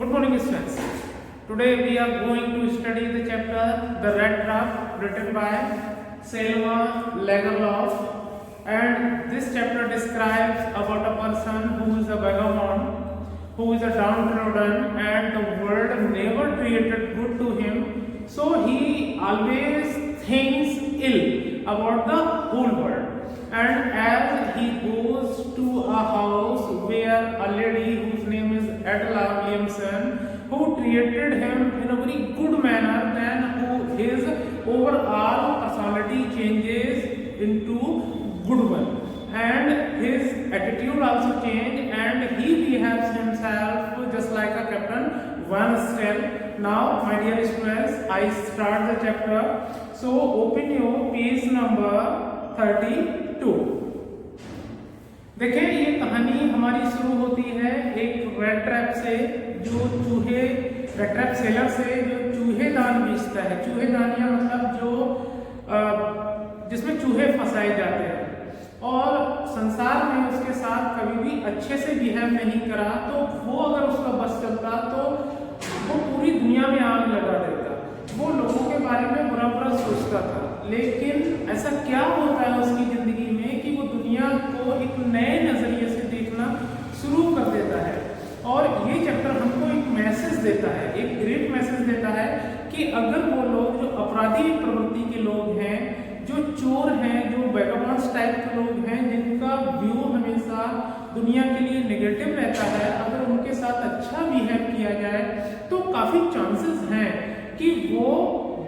Good morning, students. Today we are going to study the chapter The Rat Trap, written by Selma Lagerlof, and this chapter describes about a person who is a vagabond, who is a downtrodden, and the world never treated good to him, so he always thinks ill about the whole world. And as he goes to a house where a lady whose name is Adela Williamson, who treated him in a very good manner, then who his overall personality changes into good one, and his attitude also change, and he behaves himself just like a Captain Van Stel. Now, my dear students, I start the chapter. So, open your page number 32. देखिए, ये कहानी हमारी शुरू होती है एक rate trap से, जो चूहे रेट ट्रैप सेलर से जो चूहेदान बेचता है। चूहेदानिया मतलब जो जिसमें चूहे फंसाए जाते हैं, और संसार में उसके साथ कभी भी अच्छे से बिहेव नहीं करा, तो वो अगर उसका बस चलता तो वो पूरी दुनिया में आग लगा देता। वो लोगों के बारे में बुरा बुरा सोचता था, लेकिन ऐसा क्या होता है उसकी जिंदगी में कि वो दुनिया को एक नए नजरिए से देखना शुरू कर देता है। और ये चैप्टर हमको एक मैसेज देता है, एक ग्रेट मैसेज देता है कि अगर वो लोग जो अपराधी प्रवृत्ति के लोग हैं, जो चोर हैं, जो वैगाबॉन्ड्स टाइप के लोग हैं, जिनका व्यू हमेशा दुनिया के लिए नेगेटिव रहता है, अगर उनके साथ अच्छा बिहेव किया जाए तो काफ़ी चांसेस हैं कि वो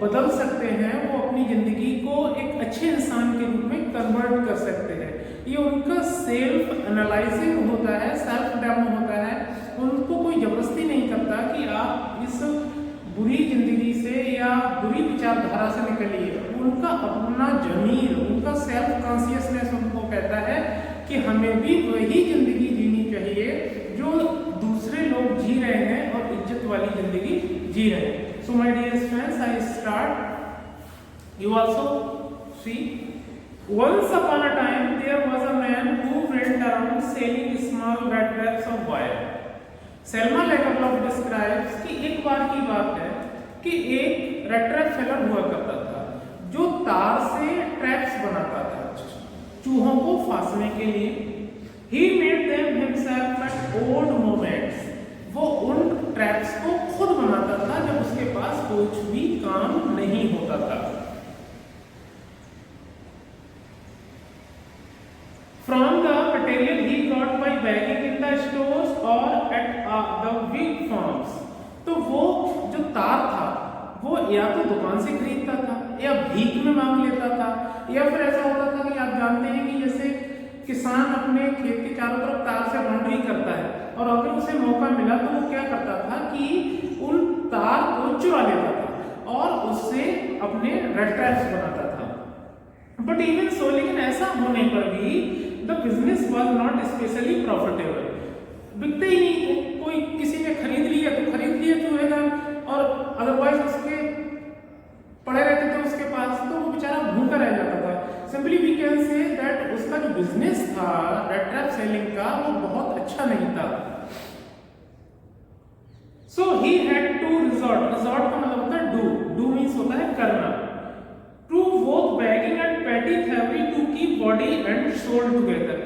बदल सकते हैं, वो अपनी ज़िंदगी को एक अच्छे इंसान के रूप में कन्वर्ट कर सकते हैं। ये उनका सेल्फ एनालाइजिंग होता है, सेल्फ डेमो होता है। उनको कोई जबरदस्ती नहीं करता कि आप इस बुरी जिंदगी से या बुरी विचारधारा से निकलिए। उनका अपना जमीर, उनका सेल्फ कॉन्शियसनेस उनको कहता है कि हमें भी वही जिंदगी जीनी चाहिए जो दूसरे लोग जी रहे हैं और इज्जत वाली जिंदगी जी रहे हैं। So my dear friends, I start. You also see. Once upon a time, there was a man who went around selling small rat traps of wire. Selma Lagerlof describes कि एक बार की बात है कि एक रेट ट्रैप सेलर हुआ करता था, जो तार से ट्रैप्स बनाता था चूहों को फांसने के लिए। He made them himself at odd moments. वो उन ट्रैप्स को खुद बनाता था जब उसके पास कुछ भी काम नहीं होता था। From the material he got by begging in the stores or at the wig farms. तो वो जो तार था वो या तो दुकान से खरीदता था, या भीख में मांग लेता था, या फिर ऐसा होता था कि आप जानते हैं कि जैसे किसान अपने खेत के चारों तरफ तार से बाउंड्री करता है, और अगर उसे मौका मिला तो वो क्या करता था कि उन तार को चुरा लेता था और उससे अपने रेट ट्रैप्स बनाता था। बट इवन सो, लेकिन ऐसा होने पर भी the business was not specially profitable. बिकते ही नहीं, कोई किसी ने खरीद लिया तो खरीद लिया चूहेदान, और अदरवाइज उसके पड़े रहते थे उसके पास, तो वो बेचारा भूखा रह जाता था। Simply we can say that उसका जो बिजनेस था रेट ट्रैप सेलिंग का, वो बहुत अच्छा नहीं था। So he had to resort, resort का मतलब होता है डू मीन्स होता है करना, to both begging and petty thievery to keep body and soul together.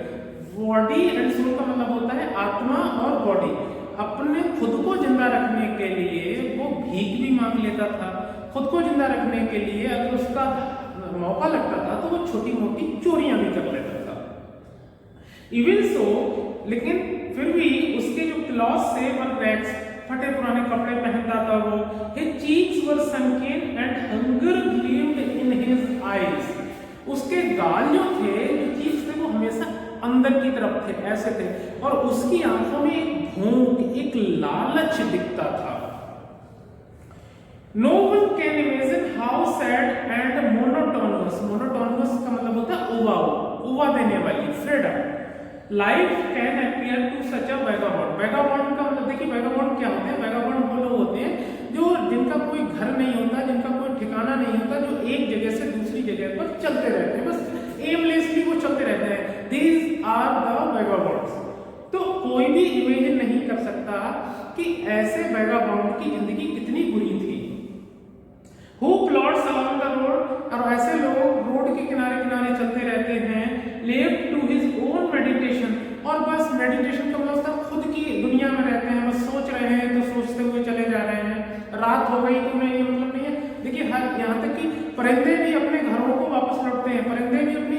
Body and soul का मतलब होता है आत्मा और बॉडी। अपने खुद को जिंदा रखने के लिए वो भीख भी मांग लेता था, खुद को जिंदा रखने के लिए अगर उसका मौका लगता था तो वो छोटी मोटी चोरियां भी कर लेता था। इवन सो, लेकिन फिर भी उसके जो क्लॉथ से वर रैग्स, फटे पुराने कपड़े पहनता था वो। His cheeks were sunken and hunger gleamed in his eyes. उसके गाल जो थे, जो चीक्स थे, वो हमेशा अंदर की तरफ थे, ऐसे थे, और उसकी आंखों में एक भूख, एक लालच दिखता था। No one can imagine how sad and monotonous, monotonous का मतलब होता है उबा देने वाली, Fred life can appear to such a vagabond. Vagabond का मतलब देखिए, वैगाबॉन्ड क्या होते हैं? वैगाबॉन्ड वो लोग होते हैं जो जिनका कोई घर नहीं होता, जिनका कोई ठिकाना नहीं होता, जो एक जगह से दूसरी जगह पर चलते रहते हैं, बस एमलेसली वो चलते रहते हैं। These are the vagabonds. तो कोई भी इमेजिन नहीं कर सकता कि ऐसे वैगाबॉन्ड की जिंदगी कितनी बुरी थी। Who plods along the road, और ऐसे लोग रोड के किनारे किनारे चलते रहते हैं, left to his own meditation, और बस मेडिटेशन का मतलब था खुद की दुनिया में रहते हैं, बस सोच रहे हैं तो सोचते हुए चले जा रहे हैं। रात हो गई तो मैं ये मतलब नहीं है, देखिए हर यहाँ तक कि परिंदे भी अपने घरों को वापस लौटते हैं, परिंदे भी अपनी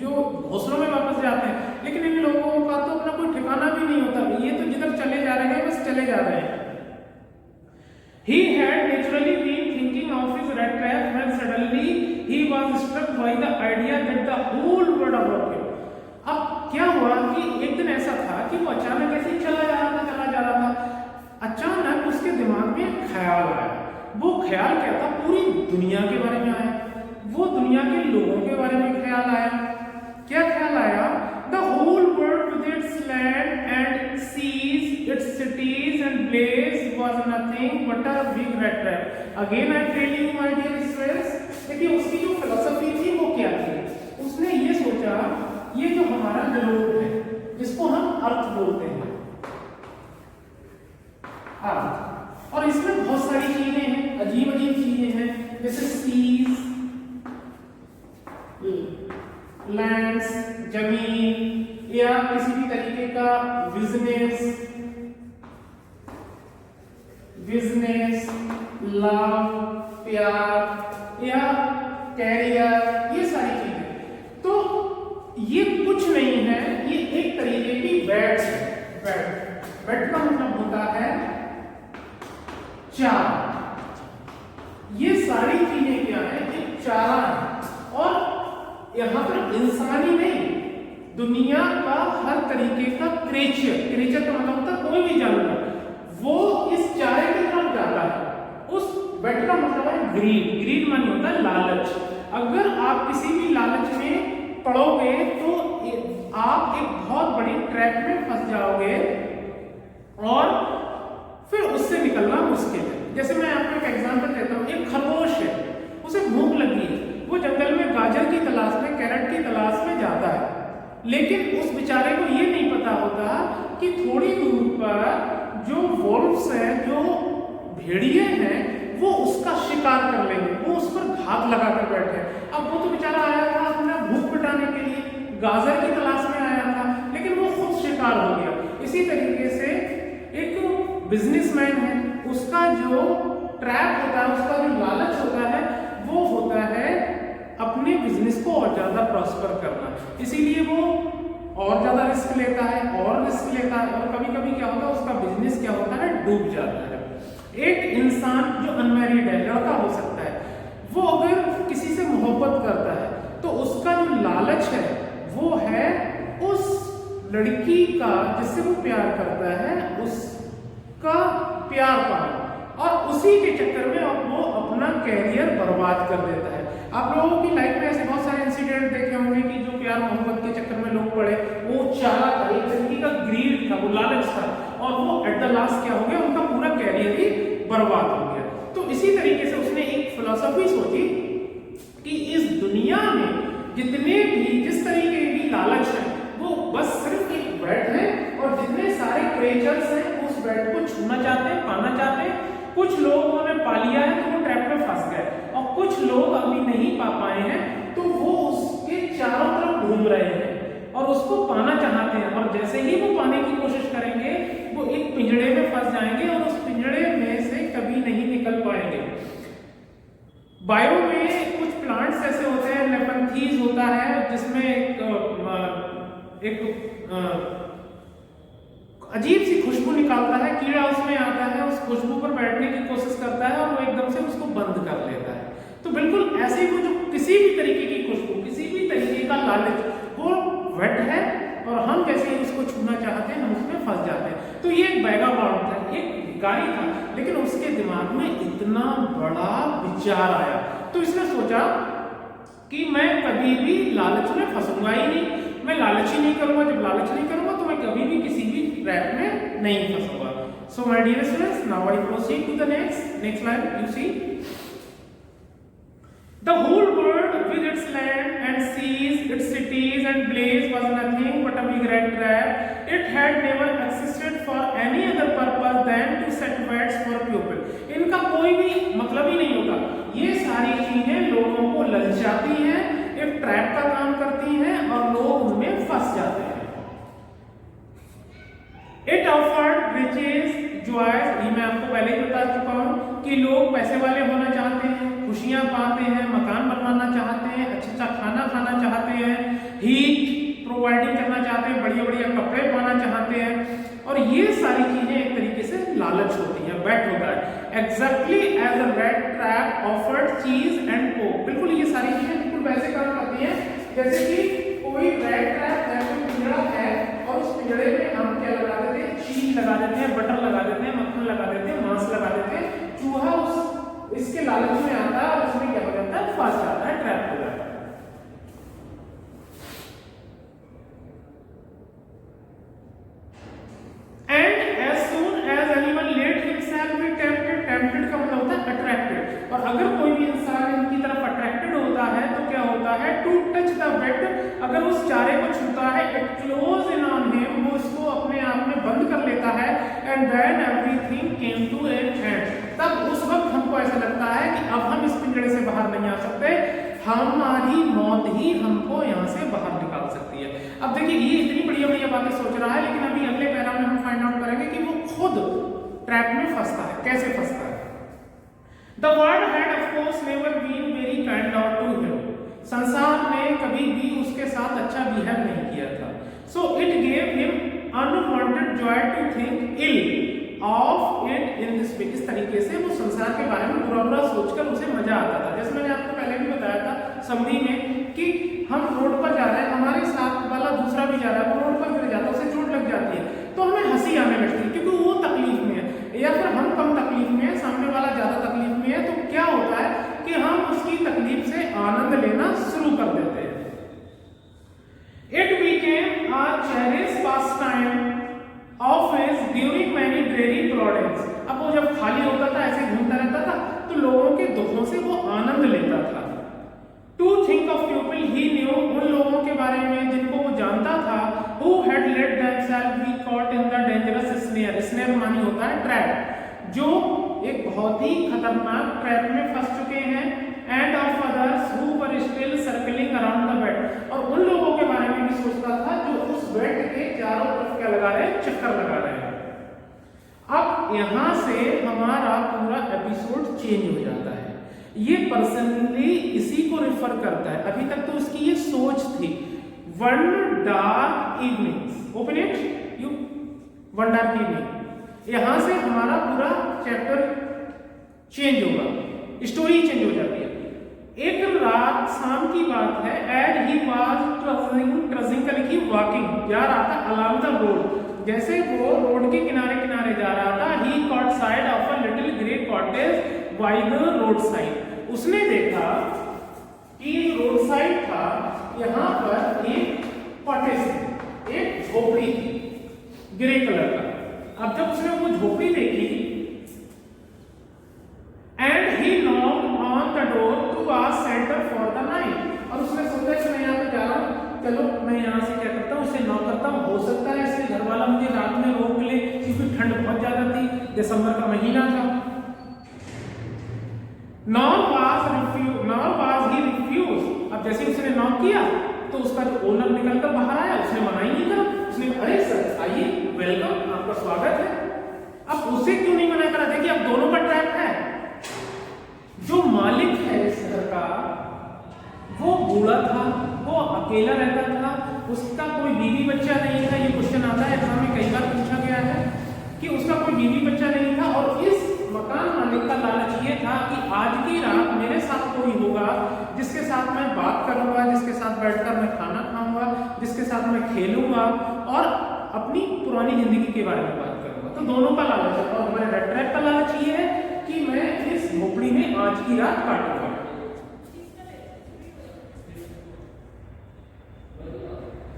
जो घोंसलों में वापस जाते हैं, लेकिन इन लोगों का तो अपना कोई ठिकाना भी नहीं होता, ये तो जिधर चले जा रहे हैं बस चले जा रहे हैं। He had naturally been thinking of his rat trap when suddenly he was struck by the idea that the whole world about him. अब क्या हुआ कि एक दिन ऐसा था कि वो अचानक ऐसे ही चला जा रहा था, अचानक उसके दिमाग में एक ख्याल आया। वो ख्याल क्या था? पूरी दुनिया के बारे में आया, वो दुनिया के लोगों के बारे में ख्याल आया। क्या ख्याल आया? The whole world with its land and seas, its cities and place was nothing but a big rat trap. Again I tell you my dear students, देखिए उसकी जो फिलॉसफी थी वो क्या थी? उसने ये सोचा, ये जो हमारा ग्लोब है, इसको हम अर्थ बोलते हैं, अर्थ, और इसमें बहुत सारी चीजें हैं, अजीब अजीब चीजें हैं, जैसे सीज, लैंड्स, जमीन, या किसी भी तरीके का बिजनेस, लव, प्यार या कैरियर, ये सारी चीजें। तो ये कुछ नहीं है, ये एक तरीके की बैट है। बैट का मतलब होता है चारा। ये सारी चीजें क्या है? एक चारा है, और यहां पर इंसानी नहीं, दुनिया का हर तरीके का क्रिएचर का मतलब होता है कोई भी जानवर, वो इस चारे की तरफ जाता है। उस बेट का मतलब है ग्रीड माने होता है लालच। अगर आप किसी भी लालच में पड़ोगे तो आप एक बहुत बड़ी ट्रैप में फंस जाओगे और फिर उससे निकलना मुश्किल है। जैसे मैं आपको एक एग्जांपल देता हूँ, एक खरगोश है, उसे भूख लगी है, वो जंगल में गाजर की तलाश में, कैरेट की तलाश में जाता है, लेकिन उस बेचारे को ये नहीं पता होता कि थोड़ी दूर पर जो वोल्व्स हैं, जो भेड़िए हैं, वो उसका शिकार कर लेंगे, वो उस पर घात लगा कर बैठे। अब वो तो बेचारा आया था अपना भूख मिटाने के लिए, गाजर की तलाश में आया था, लेकिन वो खुद शिकार हो गया। इसी तरीके से एक बिजनेसमैन है, उसका जो ट्रैप होता है, उसका जो लालच होता है, वो होता है अपने बिजनेस को और ज्यादा प्रॉस्पर करना, इसीलिए वो और ज्यादा रिस्क लेता है, और कभी कभी क्या होता है, उसका बिजनेस क्या होता है, डूब जाता है। एक इंसान जो अनमैरिड है, लड़का हो सकता है, वो अगर किसी से मोहब्बत करता है तो उसका जो लालच है वो है उस लड़की का जिससे वो प्यार करता है, उसका प्यार पाना, और उसी के चक्कर में वो अपना कैरियर बर्बाद कर देता है। आप लोगों की लाइफ में ऐसे बहुत सारे इंसिडेंट देखे होंगे कि जो प्यार मोहब्बत के चक्कर में लोग पड़े, वो चारा था, एक तरीके का ग्रीड था, वो लालच था, और वो एट द लास्ट क्या हो गया, उनका पूरा कैरियर ही बर्बाद हो गया। तो इसी तरीके से उसने एक फिलॉसफी सोची कि इस दुनिया में जितने भी जिस तरीके की लालच है, वो बस सिर्फ एक बैट है, और जितने सारे क्रिएचर्स हैं उस बैट को छूना चाहते हैं, पाना चाहते हैं। कुछ लोगों ने पा लिया है तो वो ट्रैप में फंस गए, और कुछ लोग अभी नहीं पा पाए हैं तो वो उसके चारों तरफ घूम रहे हैं और उसको पाना चाहते हैं, और जैसे ही वो पाने की कोशिश करेंगे वो एक पिंजड़े में फंस जाएंगे और उस पिंजड़े में से कभी नहीं निकल पाएंगे। बायो में कुछ प्लांट्स ऐसे होते हैं, नेफेंथीज होता है, जिसमें एक अजीब सी खुशबू निकालता है, कीड़ा उसमें आता है, उस खुशबू पर बैठने की कोशिश करता है और वो एकदम से उसको बंद कर लेता है। तो बिल्कुल ऐसे ही वो जो किसी भी तरीके की खुशबू, किसी भी तरीके का लालच, वो वेट है, और हम जैसे ही उसको छूना चाहते हैं हम उसमें फंस जाते हैं। तो ये एक वैगाबॉन्ड था, एक गाय था, लेकिन उसके दिमाग में इतना बड़ा विचार आया, तो इसने सोचा कि मैं कभी भी लालच में फंसूंगा ही नहीं, मैं लालच ही नहीं करूंगा। जब लालच नहीं करूंगा तो मैं कभी भी किसी भी ट्रैप में नहीं फंसूंगा। So my dear students, now I proceed to the next line. You see the whole world with its land and seas, its cities and place was nothing but a big rat trap. It had never existed for any other purpose than to set beds for pupil। इनका कोई भी मतलब ही नहीं होता। ये सारी चीजें लोगों को ललचाती हैं, एक ट्रैप का काम करती हैं और लोग उनमें फंस जाते हैं। It offered riches, joys, ये मैं आपको पहले ही बता चुका हूँ कि लोग पैसे वाले होना चाहते हैं, खुशियां पाते हैं, मकान बनवाना चाहते हैं, अच्छा खाना खाना चाहते हैं, हीट प्रोवाइडिंग करना चाहते हैं, बढ़िया बढ़िया कपड़े पाना चाहते हैं, और ये सारी चीजें एक तरीके से लालच होती है, बैट होता है। Exactly as a rat trap offered cheese and coke. बिल्कुल ये सारी चीजें बिल्कुल वैसे काम करती हैं जैसे कि कोई रेड ट्रैप है, कोई पिंजरा है और उस पिंजरे में हम क्या लगा देते हैं, चीज लगा देते हैं, बटर लगा देते हैं, मक्खन लगा देते हैं, मांस लगा देते हैं, चूहा उस इसके लालच में आता है और उसमें क्या हो जाता है, फंस जाता है, ट्रैप हो जाता है। And as soon as anyone let himself be tempted, tempted का मतलब होता है attracted, और अगर कोई भी इंसान इनकी तरफ अट्रैक्टेड होता है तो क्या होता है, to touch the bed, अगर उस चारे को छूता है, it close in on him, वो इसको अपने आप में बंद कर लेता है, and then everything came to an end, तब उस वक्त हमको ऐसा लगता है कि अब हम इस पिंजरे से बाहर नहीं आ सकते, हमारी मौत ही हमको यहाँ से बाहर निकाल सकती है। अब देखिए ये इतनी बढ़िया बढ़िया बातें सोच रहा है, लेकिन अभी अगले पैरा में हम फाइंड आउट करेंगे कि वो खुद ट्रैप में फंसता है, कैसे फंसता है। The world had of course never been very kind out to him, संसार ने कभी भी उसके साथ अच्छा बिहेव नहीं किया था। So it gave him unwanted joy to think ill of it in this way, इस तरीके से वो संसार के बारे में बुरा बुरा सोचकर उसे मजा आता था। जैसे मैंने आपको पहले भी बताया था समरी में कि हम रोड पर जा रहे हैं, हमारे साथ वाला दूसरा भी जा रहा है, वो रोड पर गिर जाता है, उसे चोट लग जाती है, तो हमें हंसी आने लगती है क्योंकि वो तकलीफ में है, या फिर हम कम तकलीफ में है, सामने वाला ज्यादा तकलीफ में है, तो क्या होता है कि हम उसकी तकलीफ से आनंद लेना शुरू कर देते हैं। It became a cherished pastime of his during many dreary ploddings। अब वो जब खाली होता था, ऐसे घूमता रहता था, तो लोगों के दुखों से वो आनंद लेता था। To think of people he knew, उन लोगों के बारे में जिनको वो जानता था, who had let themselves be caught in the dangerous snare। snare मानी होता है ट्रैप, जो एक बहुत ही खतरनाक ट्रैप में फंस चुके हैं, and of others who were still circling around the bed, और उन लोगों के बारे में भी सोचता था जो उस बेड के चारों तरफ क्या लगा रहे हैं, चक्कर लगा रहे हैं। अब यहां से हमारा पूरा एपिसोड चेंज हो जाता है। ये पर्सनली इसी को रिफर करता है, अभी तक तो उसकी ये सोच थी, one dark evening, open it you, one dark evening, यहां से हमारा पूरा चैप्टर चेंज होगा, स्टोरी चेंज हो जाती है। एक रात शाम की बात है, एंड ही वाज ट्रजिंग का लिखी वॉकिंग, जा रहा था अलोंग द रोड, जैसे वो रोड के किनारे किनारे जा रहा था, he caught sight of a little grey cottage by the roadside, उसने देखा कि रोड साइड था, यहाँ पर एक कॉटेज, एक झोपड़ी थी ग्रे कलर का। अब जब उसने वो झोपड़ी देखी, and he knocked on the door to ask shelter for the night, और उसने सोचा कि मैं यहाँ पे जा रहा हूँ, चलो मैं यहाँ से क्या करता हूँ, इसे नॉक करता हूँ, हो सकता है इसके घर वाला मुझे रात में रोक ले, क्योंकि ठंड बहुत ज्यादा थी, दिसंबर का महीना था। नॉर वाज ही रिफ्यूज, अब जैसे उसने नॉक किया तो उसका जो ओनर निकलकर बाहर आया, उसने मना ही नहीं करा, उसने अरे सर आइए, वेलकम, आपका स्वागत है। अब उसे क्यों नहीं मना करा? देखिए अब दोनों का ट्रैप है, जो मालिक है इस घर का वो बूढ़ा था, वो अकेला रहता था, उसका कोई बीवी बच्चा नहीं था। ये क्वेश्चन आता है एग्जाम में कई बार पूछा गया है कि उसका कोई बीवी बच्चा नहीं था, और इस मकान मालिक का लालच ये था कि आज की रात मेरे साथ कोई होगा जिसके साथ मैं बात करूंगा, जिसके साथ बैठकर मैं खाना खाऊंगा, जिसके साथ मैं खेलूंगा और अपनी पुरानी जिंदगी के बारे में बात करूंगा। तो दोनों का लालच है, और हमारे रेड ट्रैप का लालच ये है कि मैं इस झोपड़ी में आज की रात काटूंगा।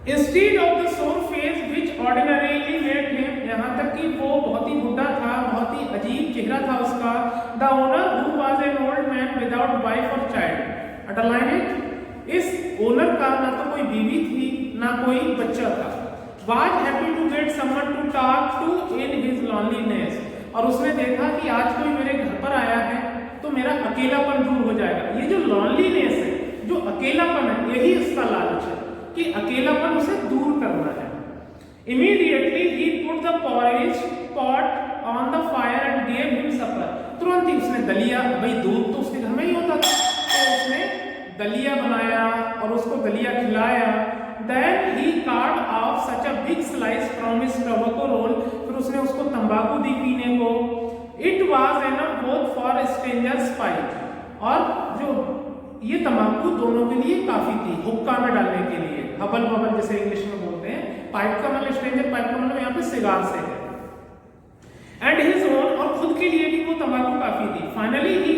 Instead of the sore face which ordinarily made him, यहाँ तक कि वो बहुत ही बुढ़ा था, बहुत ही अजीब चेहरा था उसका। The owner who was an old man without wife or child, underline it, इस ओनर का ना तो कोई बीवी थी ना कोई बच्चा था। Was happy to get someone to talk to in his loneliness, और उसने देखा कि आज कोई मेरे घर पर आया है तो मेरा अकेलापन दूर हो जाएगा। ये जो लॉनलीनेस है, जो अकेलापन है, यही इसका लालच है कि अकेलापन उसे दूर करना है। Immediately he put the porridge pot on the fire and gave him supper. तुरंत ही उसने दलिया, भाई दूध तो उसके घर में ही होता था, तो उसने दलिया बनाया और उसको दलिया खिलाया। Then he carved off such a big slice from his tobacco roll. फिर उसने उसको तंबाकू दी पीने को। It was enough both for strangers' pipe. और जो ये तंबाकू दोनों के लिए काफी थी, हुक्का में डालने के लिए, हबल बबल जैसे इंग्लिश में बोलते हैं। पाइप का मतलब स्ट्रेंजर, पाइप का मतलब यहाँ पे सिगार से है। एंड हिज ओन, और खुद के लिए भी वो तंबाकू काफी थी। Finally he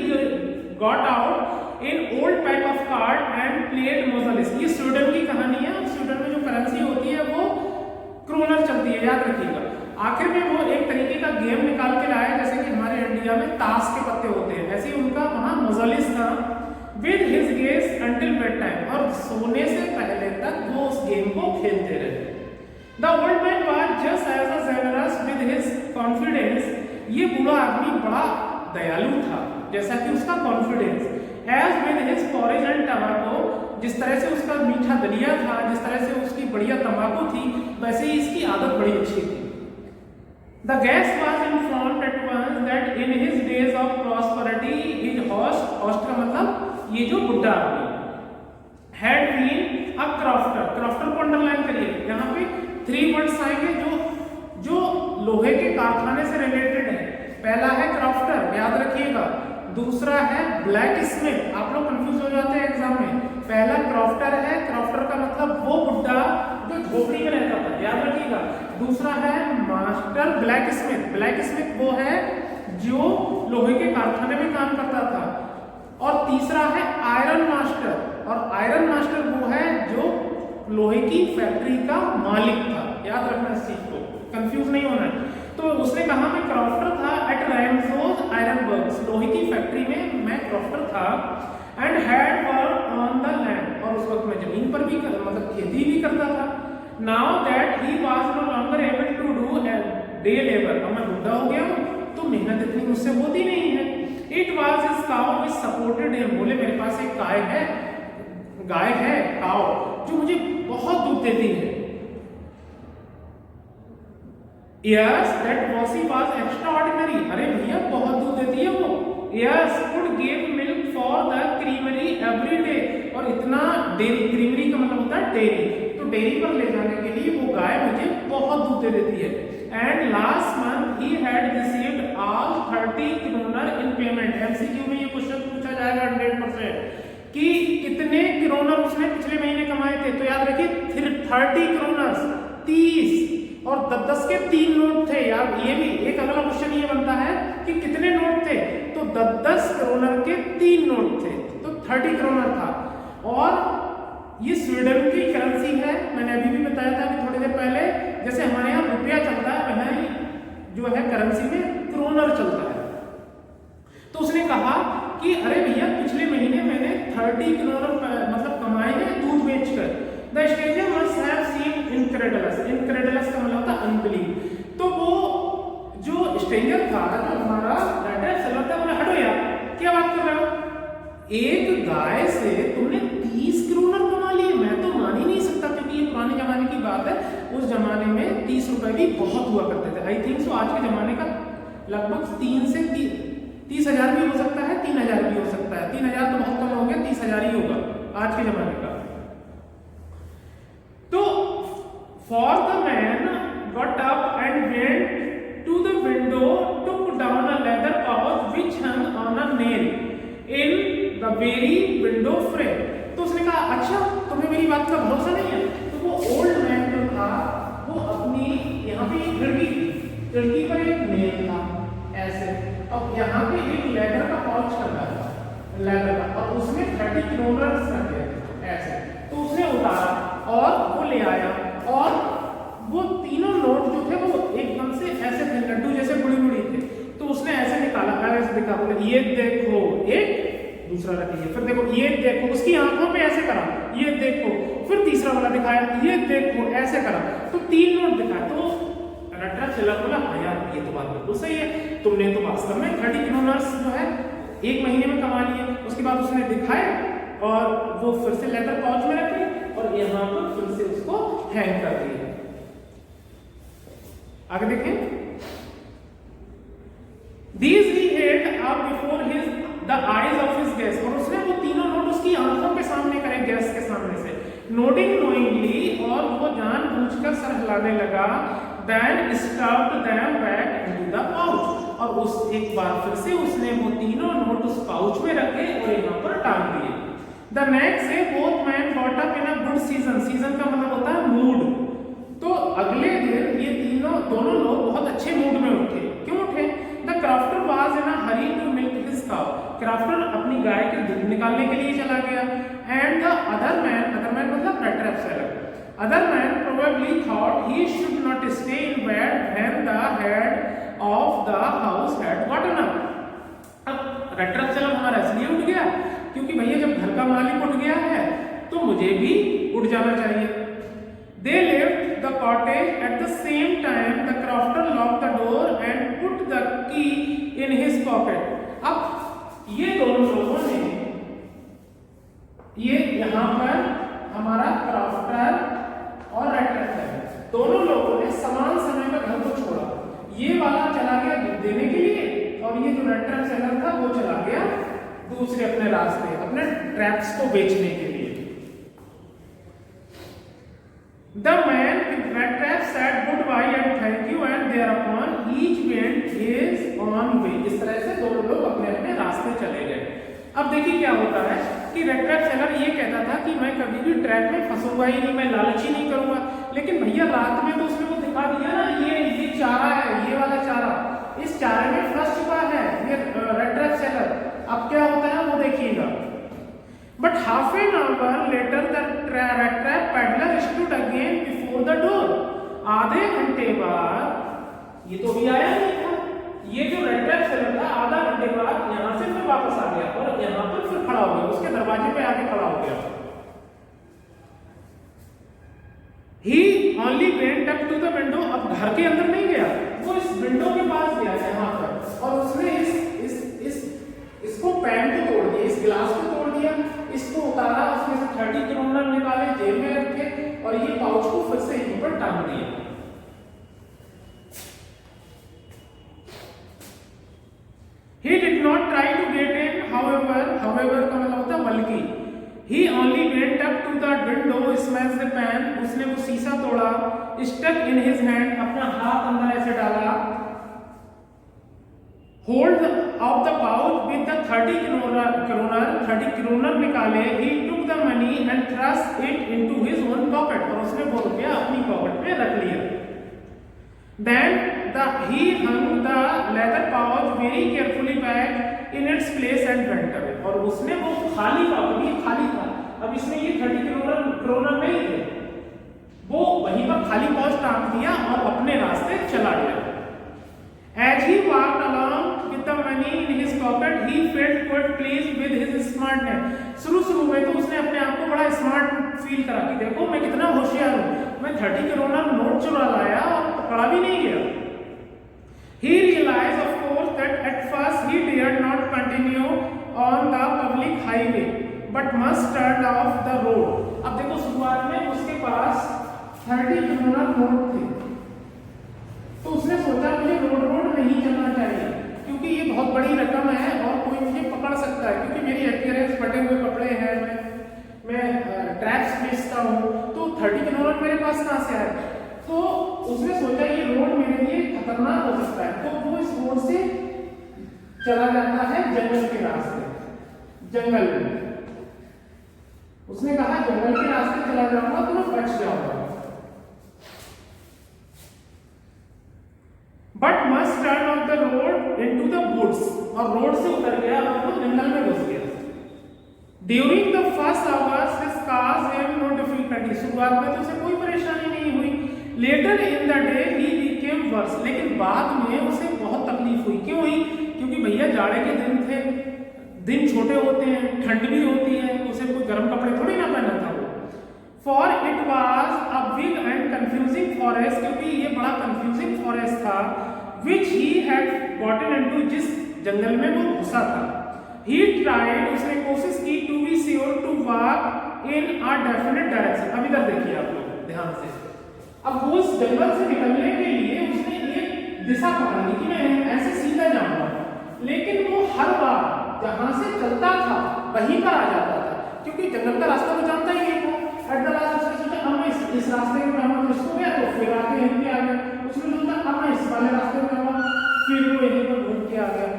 got out in old pack of card and played मोजालिस। ये स्वीडन की कहानी है। स्वीडन में जो करेंसी होती है वो क्रोनर चलती है, याद रखिएगा। आखिर में वो एक तरीके का गेम निकाल के लाया, जैसे कि हमारे इंडिया में ताश के पत्ते होते हैं, ऐसे ही उनका वहां मोजालिस था। With his guest until bed time, और सोने से पहले तक वो उस गेम को खेलते रहे। The old man was just as generous with his confidence. ये बूढ़ा आदमी बड़ा दयालु था, जैसा कि उसका confidence. As with his porridge and tobacco, जिस तरह से उसका मीठा दलिया था, जिस तरह से उसकी बढ़िया तंबाकू थी, वैसे ही इसकी आदत बड़ी अच्छी थी। The guest was informed at once that in his days of prosperity, his host का मतलब ये जो बुढ़ा आदमी had been a crofter। crofter को अंडरलाइन करिए, यहाँ पे 3 वर्ड्स आएंगे जो लोहे के कारखाने से रिलेटेड है। पहला है क्रॉफ्टर, याद रखिएगा। दूसरा है ब्लैक स्मिथ। आप लोग कंफ्यूज हो जाते हैं एग्जाम में। पहला क्रॉफ्टर है, क्रॉफ्टर का मतलब वो बुड्ढा जो झोपड़ी में रहता था, याद रखिएगा। दूसरा है master black Smith. Black Smith वो है जो लोहे के कारखाने में काम करता था। और तीसरा है आयरन मास्टर, और आयरन मास्टर वो है जो लोहे की फैक्ट्री का मालिक था। याद रखना इस चीज को, कंफ्यूज नहीं होना है। तो उसने कहा मैं क्रॉफ्टर था एट रैमसोज आयरन वर्क्स, लोहे की फैक्ट्री में मैं क्रॉफ्टर था। And had work on the land, और उस वक्त मैं जमीन पर भी मतलब खेती भी करता था। Now that he was no longer able to do day labour, अब मैं बुढ़ा हो गया हूँ तो मेहनत इतनी मुझसे होती नहीं है। It was his cow which supported him, बोले मेरे पास एक गाय है काउ, जो मुझे बहुत दूध देती है। Yes, that Bossy was extraordinary. अरे भैया बहुत दूध देती है वो। Yes, could give milk for the creamery every day, और इतना डेयरी, क्रीमरी का मतलब होता है डेयरी, तो डेयरी पर ले जाने के लिए वो गाय मुझे बहुत दूध दे देती है। And last month he had received all 30 kroner in payment। MCQ में ये क्वेश्चन पूछा जाएगा 100% कि कितने क्रोनर उसने पिछले महीने कमाए थे। तो याद रखिए 30 क्रोनर, 30, और 10 के 3 नोट थे। यार ये भी एक अगला क्वेश्चन ये बनता है कि कितने नोट थे, तो 10 क्रोनर के 3 नोट थे, तो 30 क्रोनर था। और ये स्वीडन की करेंसी है। मैंने अभी भी बताया था कि थोड़ी देर पहले, जैसे हमारे यहाँ रुपया चलता है वह जो है करेंसी में क्रोनर चलता है। तो उसने कहा कि अरे भैया पिछले महीने मैंने 30 क्रोनर मतलब कमाए हैं दूध बेचकर। The stranger must have seen incredulous। incredulous का मतलब था अनबिलीव। तो वो जो स्ट्रेंजर था, जो हमारा लेटर सेलर था, बोला हटो यार, क्या बात कर रहे हो, एक गाय से तुमने 30 क्रोनर कमा लिए। मैं तो मान ही नहीं सकता, क्योंकि ये पुराने जमाने की बात है। उस जमाने में 30 रुपए भी बहुत हुआ करते थे। आई थिंक सो आज के जमाने का लगभग 3 से 30,000 भी हो सकता है, 3,000 भी हो सकता है। 3,000 तो बहुत कम हो गया, 30,000 ही होगा आज के जमाने का। तो for the man got up and went to the window, took down a leather pouch which hung on a nail in the very window frame। तो उसने कहा अच्छा तुम्हें मेरी बात का भरोसा नहीं है। तो वो ओल्ड मैन जो था वो अपनी यहाँ पे एक खिड़की पर एक नेल था ऐसे, और यहाँ पे एक लेदर का पाउच कर रहा था, लेदर का, और उसमें 30 क्रोनर रखे ऐसे। तो उसने उतारा और वो ले आया, और वो तीनों नोट जो थे वो एकदम से ऐसे थे, लड्डू जैसे बुड़ी थे। तो उसने ऐसे निकाला, ऐसे दिखा, बोले ये देखो, एक दूसरा रखिए, फिर देखो ये देखो, उसकी आंखों पे ऐसे करा, ये देखो, फिर तीसरा वाला दिखाया, ये देखो, ऐसे करा, तो 3 नोट दिखाया। तो red trap seller बोला हाँ यार ये तो बात बिल्कुल सही है, तुमने तो वास्तव में 30 kroners जो है एक महीने में कमा लिए। उसके बाद उसने दिखाए और वो फिर से लेदर पाउच में रखे और यहाँ पर फिर से उसको हैंग कर दिए। आगे देखें, These he held up before the eyes of his guests, और उसने वो तीनों नोट उसकी आंखों के सामने करे, गेस्ट के सामने से, nodding knowingly, और वो जानबूझकर सर हिलाने लगा, then stuffed them back into the pouch, और उस एक बार फिर से उसने वो तीनों नोट उस पाउच में रखे और यहाँ पर टांग दिए। The next day both men got up in a good season, season का मतलब होता है मूड। तो अगले दिन ये दोनों लोग बहुत अच्छे मूड में उठे। क्यों उठे? The crafter was in a hurry to milk his cow. Crafter अपनी गाय के दूध निकालने के लिए चला गया। And the other man मतलब red trap seller. Other man probably thought he should not stay in bed when the head of the house had gotten up. अब red trap seller हमारा इसलिए उठ गया क्योंकि भैया जब घर का मालिक उठ गया है तो मुझे भी उठ जाना चाहिए। They left the cottage at the same time. The crafter locked the door and put the key in his pocket. अब ये दोनों लोगों ने ये यहाँ पर हमारा क्राफ्टर और रेड ट्रैप सेलर दोनों लोगों ने समान समय में घर को छोड़ा। ये वाला चला गया दूध देने के लिए और ये जो रेड ट्रैप सेलर था वो चला गया दूसरे अपने रास्ते, अपने ट्रैप्स को बेचने के लिए। The man with red trap said goodbye and thank you, and thereupon each went his own way. इस तरह से दोनों लोग अपने अपने रास्ते चले गए। अब देखिए क्या होता है कि रेड ट्रैप सेलर ये कहता था कि मैं कभी भी ट्रैप में फंसूंगा ही नहीं, मैं लालची नहीं करूंगा, लेकिन भैया रात में तो उसने वो दिखा दिया ना, ये चारा है, ये वाला चारा, इस चारे में फंस चुका है ये रेड ट्रैप सेलर। अब क्या होता है वो देखिएगा। But half an hour later the red trap peddler stood again before the door. आधे घंटे बाद ये तो भी आया नहीं था, ये जो रेड ट्रैप सेलर था आधा घंटे बाद यहाँ से फिर वापस आ गया और यहाँ पर फिर खड़ा हो गया, उसके दरवाजे पे आके खड़ा हो गया। He only went up to the window. अब घर के अंदर नहीं गया, वो इस विंडो के पास गया यहाँ पर और उसने इसको पैन को तोड़ दिया, इस गिलास को तोड़ दिया, इसको उतारा, उसमें से 30 kroner निकाले, जेब में रखे और ये पाउच को फिर से यहीं पर टांग दिया। He did not try to get in, however का मतलब होता है बल्कि, he only went up to the window, smashed the pan, उसने वो शीशा तोड़ा, stuck in his hand, अपना हाथ अंदर ऐसे डाला, hold of the pouch with the 30 kroner निकाले, he took the money and thrust it into his own pocket, और उसने वो रुपया अपनी पॉकेट में रख लिया। Then he hung the leather pouch very carefully back in its place and went away, और उसने वो खाली था, अब इसमें ये 30 kroner नहीं थे, वो वहीं पर खाली पाउच टांग दिया और अपने रास्ते चला गया। As he walked along with the money in his pocket, he felt quite pleased with his smartness. शुरू में तो उसने अपने आप को बड़ा स्मार्ट फील करा कि देखो मैं कितना होशियार हूँ, मैं 30 kroner नोट चुरा लाया और पकड़ा भी नहीं गया। He realized, of course, that at first he dared not continue on the public highway, but must turn off the road. अब देखो शुरुआत में उसके पास 30 kroner नोट थे, तो उसने सोचा मुझे रोड नहीं चलना चाहिए क्योंकि ये बहुत बड़ी रकम है और कोई मुझे पकड़ सकता है, क्योंकि मेरी अपीयरेंस, फटे हुए कपड़े हैं, मैं ट्रैप्स बेचता हूँ, तो 30 kroner मेरे पास कहाँ से आए। तो उसने सोचा ये रोड मेरे लिए खतरनाक हो सकता है, तो वो इस रोड से चला जाता है जंगल के रास्ते, जंगल में उसने कहा जंगल के रास्ते चला जाऊंगा तो मैं बच जाऊंगा। But must turn off the road into the woods, और रोड से उतर गया और वो जंगल में घुस गया। During the first hours his caused him no difficulty. शुरुआत में तो उसे कोई परेशानी नहीं हुई। Later in the day he became worse. लेकिन बाद में उसे बहुत तकलीफ हुई। क्यों हुई? क्योंकि भैया जाड़े के दिन थे, दिन छोटे होते हैं, ठंड भी होती है, उसे कोई गर्म कपड़े थोड़ी ना पहना था वो। For it was a big and confusing forest, क्योंकि ये बड़ा कंफ्यूजिंग फॉरेस्ट था, विच ही हैड गॉटन इनटू, जिस जंगल में वो घुसा था। ही ट्राइड, उसने कोशिश की, to be sure to walk in a definite direction. अब इधर देखिए आप लोग ध्यान से, अब उस जंगल से निकलने के लिए उसने एक दिशा पकड़ ली कि मैं ऐसे सीधा जाऊंगा, लेकिन वो हर बार जहां से चलता था वहीं पर आ जाता था, क्योंकि जंगल का रास्ता तो जानता ही नहीं वो। एट द लास्ट उसने सोचा अब मैं इस रास्ते में जाऊंगा, तो इसको गया तो फिर आगे यहीं पे आ गया, उसने सोचा अब मैं इस वाले रास्ते में जाऊंगा, फिर वो यहीं पर घूम के आ गया।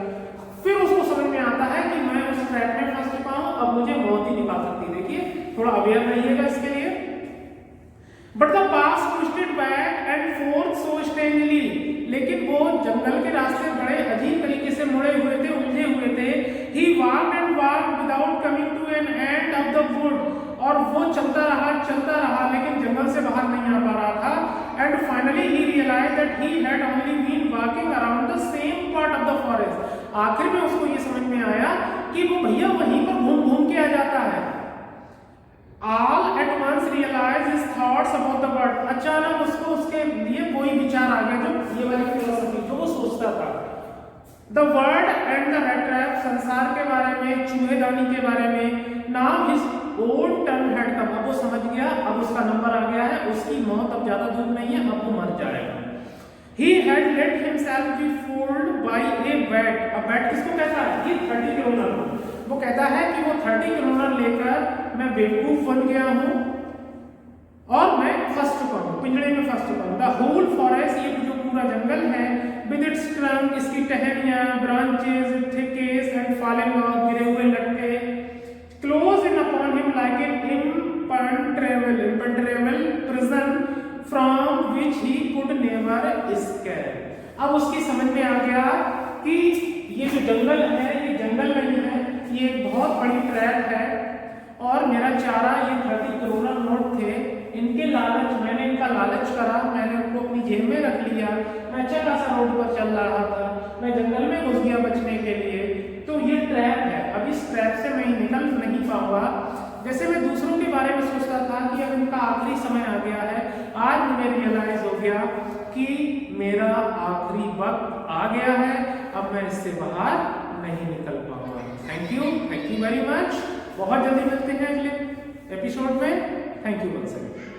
फिर उसको समझ में आता है कि मैं उस ट्रैप में फंस चुका हूं, अब मुझे मौत ही नहीं पा सकती। देखिए थोड़ा अवेयर रहिएगा इसके लिए। But the pass twisted back and fourth so strangely, लेकिन वो जंगल के रास्ते बड़े अजीब तरीके से मुड़े हुए थे, उलझे हुए थे। He walked and walked without coming to an end of the wood, और वो चलता रहा लेकिन जंगल से बाहर नहीं आ पा रहा था। And finally he realise that he had only been walking around the same part of the forest. आखिर में उसको ये समझ में आया कि वो भैया वहीं पर घूम घूम के आ जाता है। All at once realized his thoughts about the bird, अचानक उसको उसके लिए कोई विचार आ गया, जो ये वाली फिलोसफी जो वो सोचता था। The bird and the rat trap, संसार के बारे में, चूहेदानी के बारे में। Now his own turn had come, अब वो समझ गया, अब उसका नंबर आ गया है, उसकी मौत अब ज्यादा दूर नहीं है, अब वो मर जाएगा। He had let himself be fooled by a bat, अब bat किसको कहता है? ये 30 क्रोनर को। वो कहता है कि वो 30 क्रोनर लेकर मैं बेवकूफ बन गया हूं और मैं फंस चुका हूं, पिंजड़े में फंस चुका हूं। द होल फॉरेस्ट, ये जो पूरा जंगल है, विद इट्स ट्रंक, इसकी टहनियां, branches, thickets and falling log, गिरे हुए लट्टे, close in upon him like an impenetrable prison from which he could never escape. अब उसकी समझ में आ गया कि ये जो जंगल है, ये जंगल नहीं है, ये एक बहुत बड़ी ट्रैप है, और मेरा चारा ये 30 करोड़ नोट थे, इनके लालच, मैंने इनका लालच करा, मैंने उनको अपनी जेब में रख लिया, मैं चला सा रोड पर चल रहा था, मैं जंगल में घुस गया बचने के लिए, तो ये ट्रैप है, अब इस ट्रैप से मैं निकल नहीं पाऊंगा। जैसे मैं दूसरों के बारे में सोचता था कि अब इनका आखिरी समय आ गया है, आज मुझे रियलाइज हो गया कि मेरा आखिरी वक्त आ गया है, अब मैं इससे बाहर नहीं निकल पाऊंगा। Thank you very much. बहुत जल्दी मिलते हैं अगले एपिसोड में। Thank you once again.